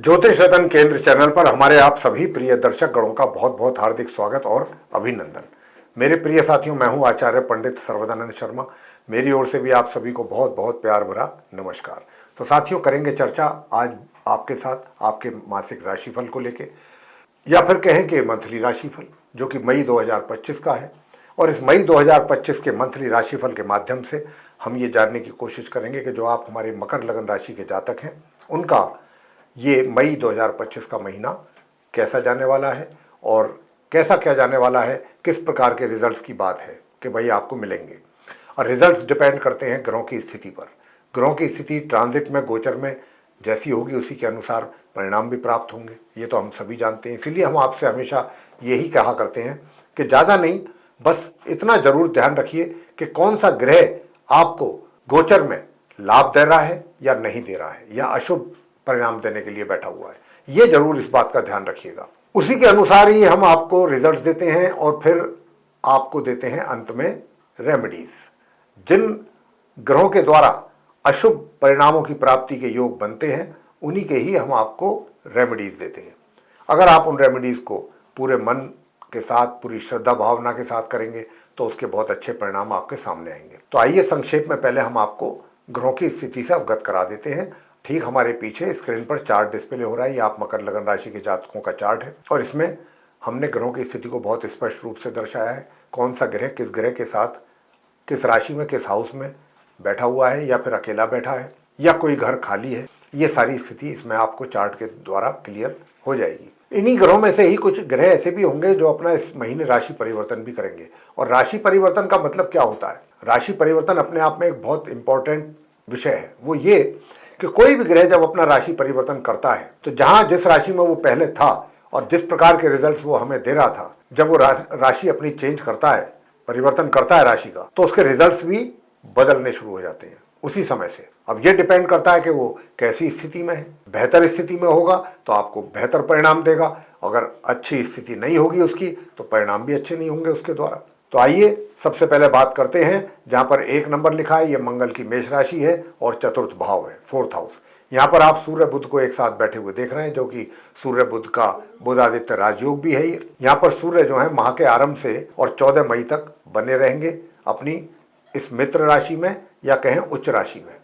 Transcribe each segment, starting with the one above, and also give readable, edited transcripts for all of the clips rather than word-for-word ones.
ज्योतिष रतन केंद्र चैनल पर हमारे आप सभी प्रिय दर्शक गणों का बहुत बहुत हार्दिक स्वागत और अभिनंदन। मेरे प्रिय साथियों, मैं हूं आचार्य पंडित सर्वदानंद शर्मा। मेरी ओर से भी आप सभी को बहुत बहुत प्यार भरा नमस्कार। तो साथियों, करेंगे चर्चा आज आपके साथ आपके मासिक राशिफल को लेके, या फिर कहें कि मंथली राशिफल, जो कि मई 2025 का है। और इस मई 2025 के मंथली राशिफल के माध्यम से हम ये जानने की कोशिश करेंगे कि जो आप हमारे मकर लगन राशि के जातक हैं, उनका ये मई 2025 का महीना कैसा जाने वाला है और कैसा क्या जाने वाला है, किस प्रकार के रिजल्ट्स की बात है कि भाई आपको मिलेंगे। और रिजल्ट्स डिपेंड करते हैं ग्रहों की स्थिति पर। ग्रहों की स्थिति ट्रांजिट में, गोचर में जैसी होगी उसी के अनुसार परिणाम भी प्राप्त होंगे, ये तो हम सभी जानते हैं। इसीलिए हम आपसे हमेशा यही कहा करते हैं कि ज़्यादा नहीं, बस इतना जरूर ध्यान रखिए कि कौन सा ग्रह आपको गोचर में लाभ दे रहा है या नहीं दे रहा है, या अशुभ परिणाम देने के लिए बैठा हुआ है। ये जरूर इस बात का ध्यान रखिएगा। उसी के अनुसार ही हम आपको रिजल्ट देते हैं और फिर आपको देते हैं अंत में रेमेडीज। जिन ग्रहों के द्वारा अशुभ परिणामों की प्राप्ति के योग बनते हैं, उन्हीं के ही हम आपको रेमेडीज देते हैं। अगर आप उन रेमेडीज को पूरे मन के साथ, पूरी श्रद्धा भावना के साथ करेंगे तो उसके बहुत अच्छे परिणाम आपके सामने आएंगे। तो आइए संक्षेप में पहले हम आपको ग्रहों की स्थिति से अवगत करा देते हैं। ठीक हमारे पीछे स्क्रीन पर चार्ट डिस्प्ले हो रहा है, ये आप मकर लगन राशि के जातकों का चार्ट है। और इसमें हमने ग्रहों की स्थिति को बहुत स्पष्ट रूप से दर्शाया है। कौन सा ग्रह किस ग्रह के साथ, किस राशि में, किस हाउस में बैठा हुआ है, या फिर अकेला बैठा है, या कोई घर खाली है, ये सारी स्थिति इसमें आपको चार्ट के द्वारा क्लियर हो जाएगी। इन्हीं ग्रहों में से ही कुछ ग्रह ऐसे भी होंगे जो अपना इस महीने राशि परिवर्तन भी करेंगे। और राशि परिवर्तन का मतलब क्या होता है? राशि परिवर्तन अपने आप में एक बहुत इंपॉर्टेंट विषय है। वो ये कि कोई भी ग्रह जब अपना राशि परिवर्तन करता है तो जहां जिस राशि में वो पहले था और जिस प्रकार के रिजल्ट्स वो हमें दे रहा था, जब वो राशि अपनी चेंज करता है, परिवर्तन करता है राशि का, तो उसके रिजल्ट्स भी बदलने शुरू हो जाते हैं उसी समय से। अब ये डिपेंड करता है कि वो कैसी स्थिति में है। बेहतर स्थिति में होगा तो आपको बेहतर परिणाम देगा, अगर अच्छी स्थिति नहीं होगी उसकी तो परिणाम भी अच्छे नहीं होंगे उसके द्वारा। तो आइए सबसे पहले बात करते हैं, जहां पर 1 नंबर लिखा है, ये मंगल की मेष राशि है और चतुर्थ भाव है, 4th हाउस। यहाँ पर आप सूर्य बुध को एक साथ बैठे हुए देख रहे हैं, जो कि सूर्य बुध का बुधादित्य राजयोग भी है। यहाँ पर सूर्य जो है माह के आरंभ से और 14 मई तक बने रहेंगे अपनी इस मित्र राशि में, या कहें उच्च राशि में,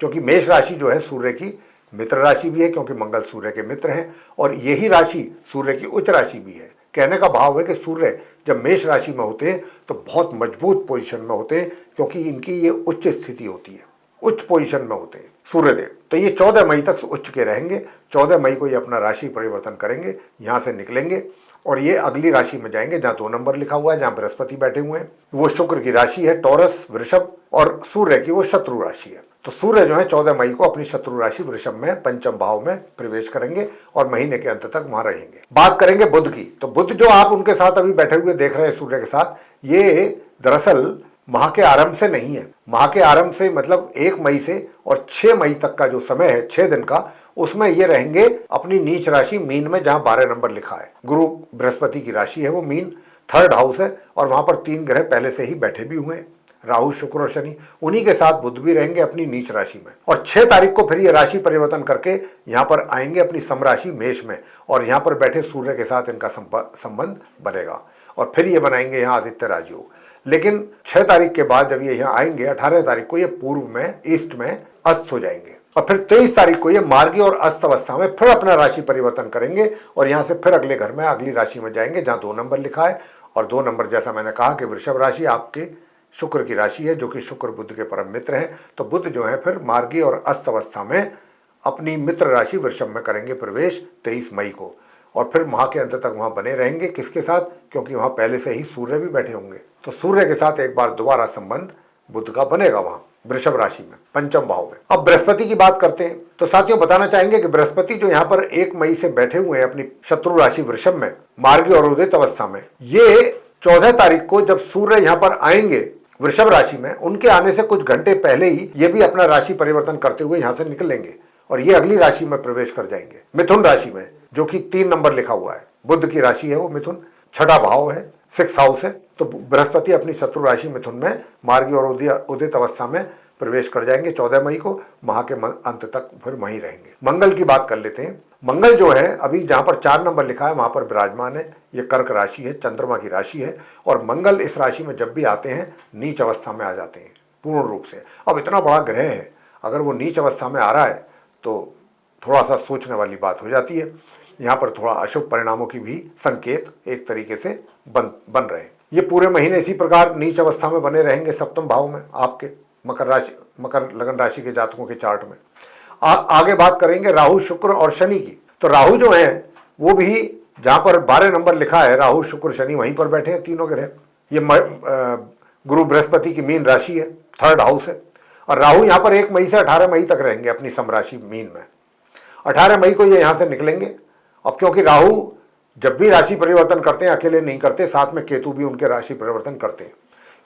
क्योंकि मेष राशि जो है सूर्य की मित्र राशि भी है, क्योंकि मंगल सूर्य के मित्र हैं, और यही राशि सूर्य की उच्च राशि भी है। कहने का भाव है कि सूर्य जब मेष राशि में होते हैं तो बहुत मजबूत पोजीशन में होते हैं, क्योंकि इनकी ये उच्च स्थिति होती है, उच्च पोजीशन में होते हैं सूर्यदेव। तो ये 14 मई तक उच्च के रहेंगे। 14 मई को ये अपना राशि परिवर्तन करेंगे, यहाँ से निकलेंगे और ये अगली राशि में जाएंगे जहाँ 2 नंबर लिखा हुआ है, जहाँ बृहस्पति बैठे हुए हैं। वो शुक्र की राशि है टॉरस, वृषभ, और सूर्य की वो शत्रु राशि है। तो सूर्य जो है 14 मई को अपनी शत्रु राशि वृषभ में पंचम भाव में प्रवेश करेंगे और महीने के अंत तक वहां रहेंगे। बात करेंगे बुध की, तो बुध जो आप उनके साथ अभी बैठे हुए देख रहे हैं सूर्य के साथ, ये दरअसल माह के आरंभ से नहीं है। माह के आरंभ से मतलब 1 मई से और 6 मई तक का जो समय है, 6 दिन का, उसमें ये रहेंगे अपनी नीच राशि मीन में, जहां 12 नंबर लिखा है। गुरु बृहस्पति की राशि है वो मीन, 3rd हाउस है, और वहां पर 3 ग्रह पहले से ही बैठे भी हुए हैं, राहु, शुक्र और शनि। उन्हीं के साथ बुध भी रहेंगे अपनी नीच राशि में। और 6 तारीख को फिर ये राशि परिवर्तन करके यहाँ पर आएंगे अपनी समराशि मेष में, और यहाँ पर बैठे सूर्य के साथ इनका संबंध बनेगा, और फिर ये बनाएंगे यहाँ आदित्य राजयोग। लेकिन 6 तारीख के बाद जब ये यहाँ आएंगे, 18 तारीख को ये पूर्व में, ईस्ट में अस्त हो जाएंगे, और फिर 23 तारीख को ये मार्गी और अस्त अवस्था में फिर अपना राशि परिवर्तन करेंगे, और यहाँ से फिर अगले घर में, अगली राशि में जाएंगे जहाँ 2 नंबर लिखा है। और 2 नंबर, जैसा मैंने कहा कि वृषभ राशि आपके शुक्र की राशि है, जो कि शुक्र बुध के परम मित्र हैं। तो बुध जो है फिर मार्गी और अस्त अवस्था में अपनी मित्र राशि वृषभ में करेंगे प्रवेश 23 मई को, और फिर माह के अंत तक वहां बने रहेंगे। किसके साथ? क्योंकि वहां पहले से ही सूर्य भी बैठे होंगे, तो सूर्य के साथ एक बार दोबारा संबंध बुध का बनेगा वहां वृषभ राशि में, पंचम भाव में। अब बृहस्पति की बात करते हैं, तो साथियों बताना चाहेंगे कि बृहस्पति जो यहाँ पर 1 मई से बैठे हुए हैं अपनी शत्रु राशि वृषभ में, मार्गी और उदित अवस्था में, ये 14 तारीख को जब सूर्य यहाँ पर आएंगे वृषभ राशि में, उनके आने से कुछ घंटे पहले ही ये भी अपना राशि परिवर्तन करते हुए यहाँ से निकलेंगे, और ये अगली राशि में प्रवेश कर जाएंगे, मिथुन राशि में, जो कि 3 नंबर लिखा हुआ है। बुध की राशि है वो मिथुन, 6ठा भाव है, 6th हाउस है। तो बृहस्पति अपनी शत्रु राशि मिथुन में मार्गी और उदित अवस्था में प्रवेश कर जाएंगे 14 मई को, माह के अंत तक फिर वहीं रहेंगे। मंगल की बात कर लेते हैं। मंगल जो है अभी जहां पर 4 नंबर लिखा है वहां पर विराजमान है। ये कर्क राशि है, चंद्रमा की राशि है, और मंगल इस राशि में जब भी आते हैं नीच अवस्था में आ जाते हैं पूर्ण रूप से। अब इतना बड़ा ग्रह है, अगर वो नीच अवस्था में आ रहा है तो थोड़ा सा सोचने वाली बात हो जाती है। यहाँ पर थोड़ा अशुभ परिणामों की भी संकेत एक तरीके से बन रहे हैं। ये पूरे महीने इसी प्रकार नीच अवस्था में बने रहेंगे सप्तम भाव में आपके मकर लगन राशि के जातकों के चार्ट में। आगे बात करेंगे राहु, शुक्र और शनि की। तो राहु जो है वो भी जहां पर 12 नंबर लिखा है, राहु, शुक्र, शनि वहीं पर बैठे हैं तीनों ग्रह। ये गुरु बृहस्पति की मीन राशि है, 3rd हाउस है। और राहु यहाँ पर 1 मई से 18 मई तक रहेंगे अपनी समराशि मीन में। 18 मई को ये यहाँ से निकलेंगे। अब क्योंकि राहु जब भी राशि परिवर्तन करते हैं अकेले नहीं करते, साथ में केतु भी उनके राशि परिवर्तन करते हैं,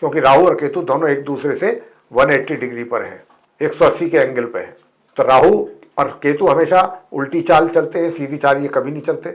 क्योंकि राहु और केतु दोनों एक दूसरे से 180 डिग्री पर हैं, 180 के एंगल पे हैं। तो राहु और केतु हमेशा उल्टी चाल चलते हैं, सीधी चाल ये कभी नहीं चलते।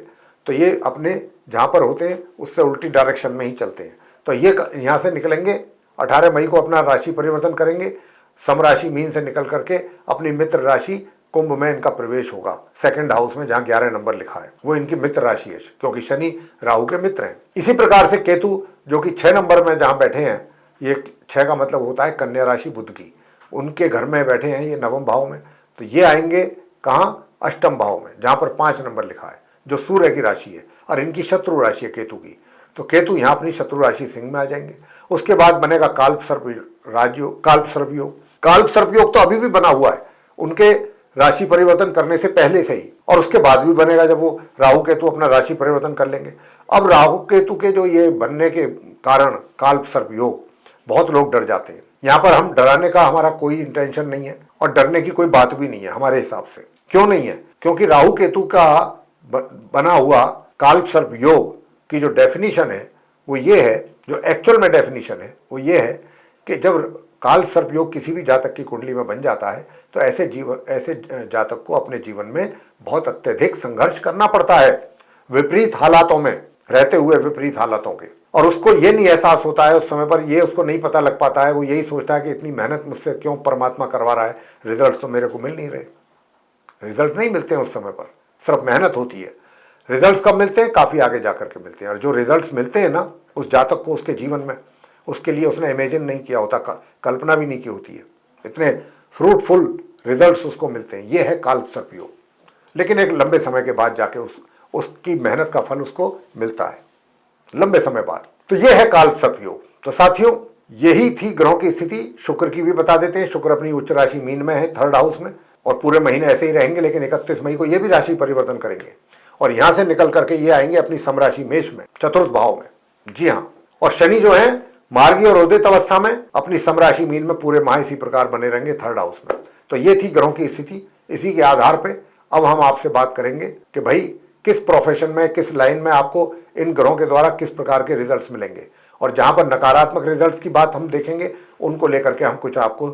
तो ये अपने जहाँ पर होते हैं उससे उल्टी डायरेक्शन में ही चलते हैं। तो ये यहाँ से निकलेंगे, 18 मई को अपना राशि परिवर्तन करेंगे, समराशि मीन से निकल करके अपनी मित्र राशि कुंभ में इनका प्रवेश होगा, 2nd हाउस में जहाँ 11 नंबर लिखा है, वो इनकी मित्र राशि है, क्योंकि शनि राहु के मित्र हैं। इसी प्रकार से केतु जो कि 6 नंबर में जहाँ बैठे हैं, ये 6 का मतलब होता है कन्या राशि बुध की, उनके घर में बैठे हैं ये 9वें भाव में। तो ये आएंगे कहाँ, 8म भाव में, जहाँ पर 5 नंबर लिखा है, जो सूर्य की राशि है, और इनकी शत्रु राशि है केतु की। तो केतु यहाँ अपनी शत्रु राशि सिंह में आ जाएंगे। उसके बाद बनेगा काल्प सर्प राजयोग, काल्प सर्प योग। काल्प सर्प योग तो अभी भी बना हुआ है उनके राशि परिवर्तन करने से पहले से ही, और उसके बाद भी बनेगा जब वो राहु केतु अपना राशि परिवर्तन कर लेंगे। अब राहु केतु के जो ये बनने के कारण काल्प सर्प योग, बहुत लोग डर जाते हैं। यहाँ पर हम डराने का हमारा कोई इंटेंशन नहीं है, और डरने की कोई बात भी नहीं है हमारे हिसाब से। क्यों नहीं है? क्योंकि राहु केतु का बना हुआ काल्प सर्प योग की जो डेफिनेशन है वो ये है, जो एक्चुअल में डेफिनेशन है वो ये है कि जब काल्प सर्प योग किसी भी जातक की कुंडली में बन जाता है तो ऐसे जातक को अपने जीवन में बहुत अत्यधिक संघर्ष करना पड़ता है, विपरीत हालातों में रहते हुए, विपरीत हालातों के। और उसको ये नहीं एहसास होता है उस समय पर, ये उसको नहीं पता लग पाता है। वो यही सोचता है कि इतनी मेहनत मुझसे क्यों परमात्मा करवा रहा है, रिजल्ट तो मेरे को मिल नहीं रहे। रिजल्ट नहीं मिलते हैं उस समय पर, सिर्फ मेहनत होती है। रिजल्ट्स कब मिलते हैं? काफ़ी आगे जाकर के मिलते हैं। और जो रिजल्ट्स मिलते हैं ना उस जातक को उसके जीवन में, उसके लिए उसने इमेजिन नहीं किया होता, कल्पना भी नहीं की होती है, इतने फ्रूटफुल रिजल्ट्स उसको मिलते हैं। ये है काल्प सर्प योग। लेकिन एक लंबे समय के बाद जाके उसकी मेहनत का फल उसको मिलता है, लंबे समय बाद। तो ये है काल्प सर्प योग। तो साथियों, यही थी ग्रहों की स्थिति। शुक्र की भी बता देते हैं। शुक्र अपनी उच्च राशि मीन में है, 3rd हाउस में, और पूरे महीने ऐसे ही रहेंगे। लेकिन 31 मई को ये भी राशि परिवर्तन करेंगे, और यहां से निकल करके ये आएंगे अपनी समराशि मेष में, 4th भाव में। जी हाँ। और शनि जो है मार्गी और उदित अवस्था में अपनी समराशि मीन में पूरे माह इसी प्रकार बने रहेंगे 3rd हाउस में। तो ये थी ग्रहों की स्थिति। इसी के आधार पे अब हम आपसे बात करेंगे कि भाई किस प्रोफेशन में, किस लाइन में आपको इन ग्रहों के द्वारा किस प्रकार के रिजल्ट्स मिलेंगे। और जहां पर नकारात्मक रिजल्ट्स की बात हम देखेंगे, उनको लेकर के हम कुछ आपको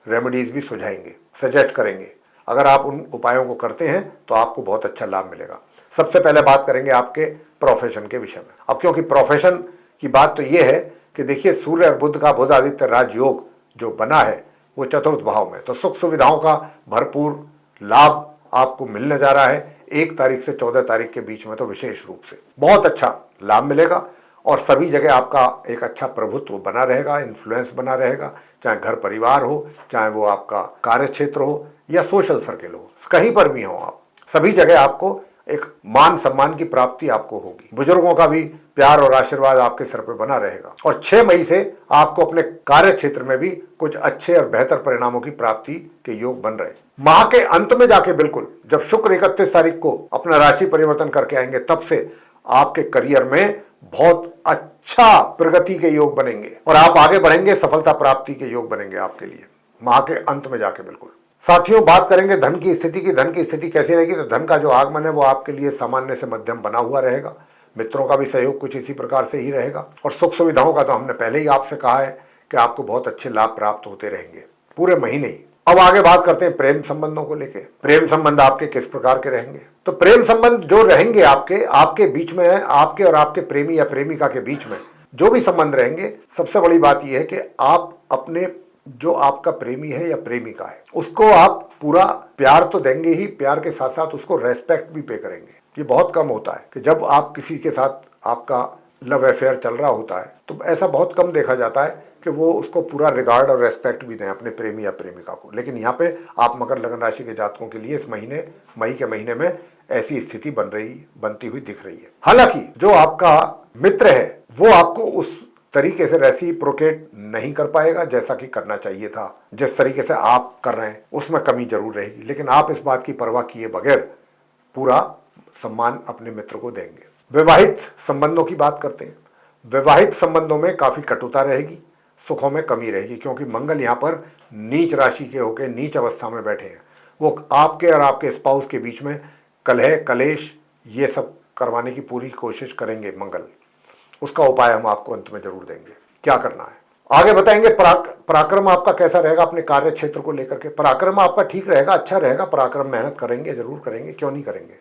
रेमेडीज भी सुझाएंगे, सजेस्ट करेंगे। अगर आप उन उपायों को करते हैं तो आपको बहुत अच्छा लाभ मिलेगा। सबसे पहले बात करेंगे आपके प्रोफेशन के विषय में। अब क्योंकि प्रोफेशन की बात तो ये है कि देखिए, सूर्य और बुध का बुध आदित्य राजयोग जो बना है वो 4th भाव में, तो सुख सुविधाओं का भरपूर लाभ आपको मिलने जा रहा है। 1 तारीख से 14 तारीख के बीच में तो विशेष रूप से बहुत अच्छा लाभ मिलेगा, और सभी जगह आपका एक अच्छा प्रभुत्व बना रहेगा, इन्फ्लुएंस बना रहेगा। चाहे घर परिवार हो, चाहे वो आपका कार्य क्षेत्र हो या सोशल सर्किल हो, कहीं पर भी हो आप, सभी जगह आपको एक मान सम्मान की प्राप्ति आपको होगी। बुजुर्गों का भी प्यार और आशीर्वाद आपके सर पे बना रहेगा। और 6 मई से आपको अपने कार्य क्षेत्र में भी कुछ अच्छे और बेहतर परिणामों की प्राप्ति के योग बन रहे। माह के अंत में जाके बिल्कुल जब शुक्र 31 तारीख को अपना राशि परिवर्तन करके आएंगे, तब से आपके करियर में बहुत अच्छा प्रगति के योग बनेंगे और आप आगे बढ़ेंगे, सफलता प्राप्ति के योग बनेंगे आपके लिए माह के अंत में जाके बिल्कुल। साथियों, बात करेंगे धन की स्थिति की। धन की स्थिति कैसी रहेगी? तो धन का जो आगमन है वो आपके लिए सामान्य से मध्यम बना हुआ रहेगा। मित्रों का भी सहयोग कुछ इसी प्रकार से ही रहेगा। और सुख सुविधाओं का तो हमने पहले ही आपसे कहा है कि आपको बहुत अच्छे लाभ प्राप्त होते रहेंगे पूरे महीने ही। अब आगे बात करते हैं प्रेम संबंधों को लेके। प्रेम संबंध आपके किस प्रकार के रहेंगे? तो प्रेम संबंध जो रहेंगे आपके बीच में है, आपके और आपके प्रेमी या प्रेमिका के बीच में जो भी संबंध रहेंगे, सबसे बड़ी बात यह है कि आप अपने जो आपका प्रेमी है या प्रेमिका है उसको आप पूरा प्यार तो देंगे ही, प्यार के साथ साथ उसको रेस्पेक्ट भी पे करेंगे। ये बहुत कम होता है कि जब आप किसी के साथ आपका लव अफेयर चल रहा होता है तो ऐसा बहुत कम देखा जाता है कि वो उसको पूरा रिगार्ड और रेस्पेक्ट भी दें अपने प्रेमी या प्रेमिका को। लेकिन यहाँ पे आप मकर लगन राशि के जातकों के लिए इस महीने, मई के महीने में ऐसी स्थिति बनती हुई दिख रही है। हालांकि जो आपका मित्र है वो आपको उस तरीके से रेसिप्रोकेट नहीं कर पाएगा जैसा कि करना चाहिए था। जिस तरीके से आप कर रहे हैं उसमें कमी जरूर रहेगी, लेकिन आप इस बात की परवाह किए बगैर पूरा सम्मान अपने मित्र को देंगे। वैवाहिक संबंधों की बात करते हैं। वैवाहिक संबंधों में काफी कटुता रहेगी, सुखों में कमी रहेगी, क्योंकि मंगल यहाँ पर नीच राशि के होकर नीच अवस्था में बैठे हैं। वो आपके और आपके स्पाउस के बीच में कलह, कलेश, ये सब करवाने की पूरी कोशिश करेंगे मंगल। उसका उपाय हम आपको अंत में जरूर देंगे, क्या करना है आगे बताएंगे। पराक्रम आपका कैसा रहेगा अपने कार्य क्षेत्र को लेकर के। पराक्रम आपका ठीक रहेगा, अच्छा रहेगा। पराक्रम मेहनत करेंगे, जरूर करेंगे, क्यों नहीं करेंगे।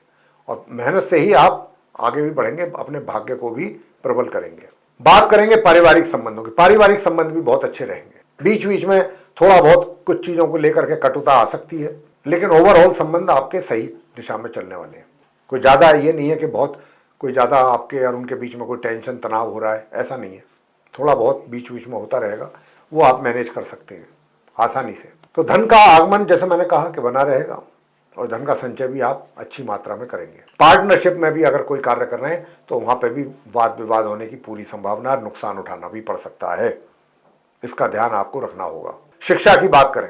और मेहनत से ही आप आगे भी बढ़ेंगे, अपने भाग्य को भी प्रबल करेंगे। बात करेंगे पारिवारिक संबंधों की। पारिवारिक संबंध भी बहुत अच्छे रहेंगे। बीच बीच में थोड़ा बहुत कुछ चीजों को लेकर के कटुता आ सकती है, लेकिन ओवरऑल संबंध आपके सही दिशा में चलने वाले हैं। कोई ज्यादा ये नहीं है कि बहुत कोई ज्यादा आपके और उनके बीच में कोई टेंशन, तनाव हो रहा है, ऐसा नहीं है। थोड़ा बहुत बीच बीच में होता रहेगा, वो आप मैनेज कर सकते हैं आसानी से। तो धन का आगमन जैसे मैंने कहा कि बना रहेगा, और धन का संचय भी आप अच्छी मात्रा में करेंगे। पार्टनरशिप में भी अगर कोई कार्य कर रहे हैं तो वहां पे भी वाद विवाद होने की पूरी संभावना, नुकसान उठाना भी पड़ सकता है, इसका ध्यान आपको रखना होगा। शिक्षा की बात करें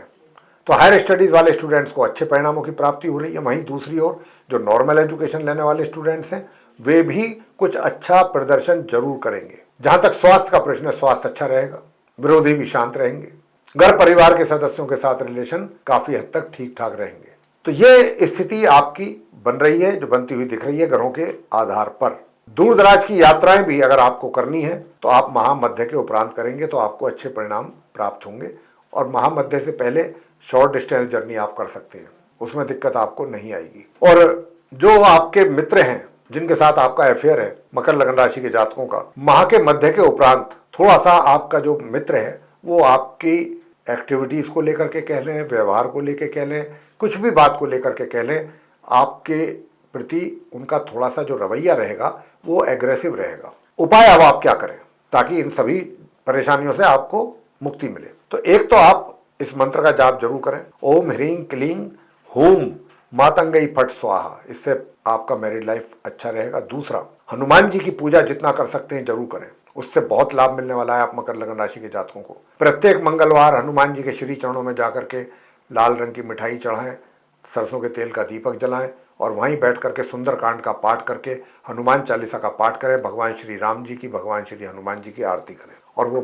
तो हायर स्टडीज वाले स्टूडेंट्स को अच्छे परिणामों की प्राप्ति हो रही है। वहीं दूसरी ओर जो नॉर्मल एजुकेशन लेने वाले स्टूडेंट्स हैं वे भी कुछ अच्छा प्रदर्शन जरूर करेंगे। जहां तक स्वास्थ्य का प्रश्न है, स्वास्थ्य अच्छा रहेगा, विरोधी भी शांत रहेंगे। घर परिवार के सदस्यों के साथ रिलेशन काफी हद तक ठीक ठाक रहेंगे। तो ये स्थिति आपकी बन रही है, जो बनती हुई दिख रही है ग्रहों के आधार पर। दूर दराज की यात्राएं भी अगर आपको करनी है तो आप महामध्य के उपरांत करेंगे तो आपको अच्छे परिणाम प्राप्त होंगे। और महामध्य से पहले शॉर्ट डिस्टेंस जर्नी आप कर सकते हैं, उसमें दिक्कत आपको नहीं आएगी। और जो आपके मित्र हैं जिनके साथ आपका अफेयर है, मकर लगन राशि के जातकों का, माह के मध्य के उपरांत थोड़ा सा आपका जो मित्र है वो आपकी एक्टिविटीज को लेकर के कह लें, व्यवहार को लेकर कह लें, कुछ भी बात को लेकर के कह लें, आपके प्रति उनका थोड़ा सा जो रवैया रहेगा वो एग्रेसिव रहेगा। उपाय अब आप क्या करें ताकि इन सभी परेशानियों से आपको मुक्ति मिले। तो एक तो आप इस मंत्र का जाप जरूर करें, ओम ह्रीं क्लीं हूम मातंगई फट स्वाहा, इससे आपका मैरिड लाइफ अच्छा रहेगा। दूसरा, हनुमान जी की पूजा जितना कर सकते हैं जरूर करें, उससे बहुत लाभ मिलने वाला है आप मकर लगन राशि के जातकों को। प्रत्येक मंगलवार हनुमान जी के श्री चरणों में जाकर के लाल रंग की मिठाई चढ़ाएं, सरसों के तेल का दीपक जलाएं और वहीं बैठ करके सुंदरकांड का पाठ करके हनुमान चालीसा का पाठ करें, भगवान श्री राम जी की, भगवान श्री हनुमान जी की आरती करें और वो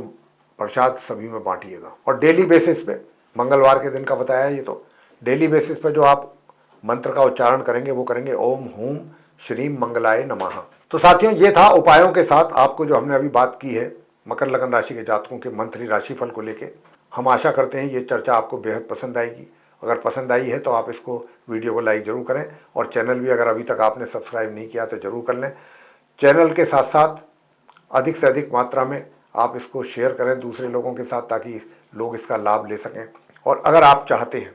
प्रसाद सभी में बांटिएगा। और डेली बेसिस पे, मंगलवार के दिन का बताया ये, तो डेली बेसिस पे जो आप मंत्र का उच्चारण करेंगे वो करेंगे ओम हूम श्रीं मंगलाय नमः। तो साथियों, ये था उपायों के साथ आपको जो हमने अभी बात की है मकर लगन राशि के जातकों के मंथली राशिफल को लेके। हम आशा करते हैं ये चर्चा आपको बेहद पसंद आएगी। अगर पसंद आई है तो आप इसको वीडियो को लाइक जरूर करें और चैनल भी अगर अभी तक आपने सब्सक्राइब नहीं किया तो जरूर कर लें। चैनल के साथ साथ अधिक से अधिक मात्रा में आप इसको शेयर करें दूसरे लोगों के साथ ताकि लोग इसका लाभ ले सकें। और अगर आप चाहते हैं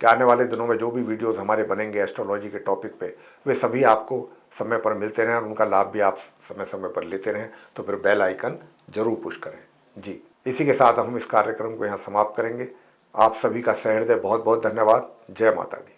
कि आने वाले दिनों में जो भी वीडियोस हमारे बनेंगे एस्ट्रोलॉजी के टॉपिक पे, वे सभी आपको समय पर मिलते रहें और उनका लाभ भी आप समय समय पर लेते रहें, तो फिर बेल आइकन जरूर पुश करें। जी, इसी के साथ हम इस कार्यक्रम को यहाँ समाप्त करेंगे। आप सभी का सहृदय बहुत बहुत धन्यवाद। जय माता दी।